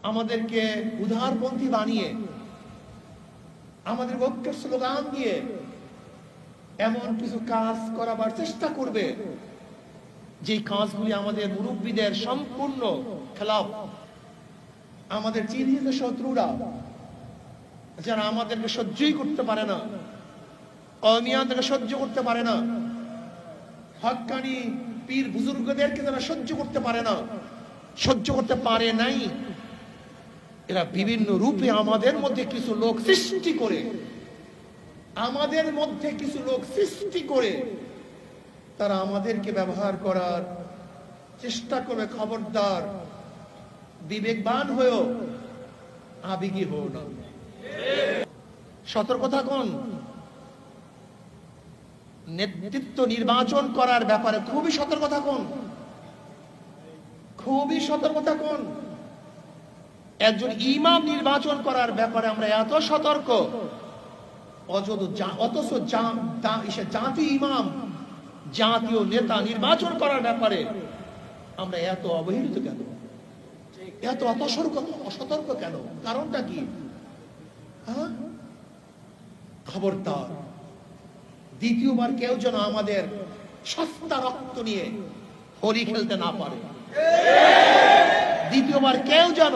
আমাদেরকে উদারপন্থী বানিয়ে, আমাদের ঐক্যের স্লোগান দিয়ে এমন কিছু কাজ করাবার চেষ্টা করবে যে কাজগুলি আমাদের মুরব্বীদের সম্পূর্ণ খেলাফ। আমাদের চিহ্নিত শত্রুরা যারা আমাদেরকে সহ্যই করতে পারে না, কওমিয়াতকে সহ্য করতে পারে না, হক্কানি পীর বুজুর্গদেরকে যারা সহ্য করতে পারে না, সহ্য করতে পারে নাই, এরা বিভিন্ন রূপে আমাদের মধ্যে কিছু লোক সৃষ্টি করে, আমাদের মধ্যে কিছু লোক সৃষ্টি করে তারা আমাদেরকে ব্যবহার করার চেষ্টা করবে। খবরদার, বিবেকবান হয়েও আবেগী হও না। সতর্ক থাকুন। নেতৃত্ব নির্বাচন করার ব্যাপারে খুবই সতর্ক থাকুন, খুবই সতর্ক থাকুন। একজন ইমাম নির্বাচন করার ব্যাপারে আমরা এত সতর্ক, অথচ জাতীয় ইমাম, জাতীয় নেতা নির্বাচন করার ব্যাপারে আমরা এত অবহেলিত কেন, এত অসতর্ক কেন? কারণটা কি? খবরদার, দ্বিতীয়বার কেউ যেন আমাদের সস্তা রক্ত নিয়ে হোলি খেলতে না পারে। দ্বিতীয়বার কেউ যেন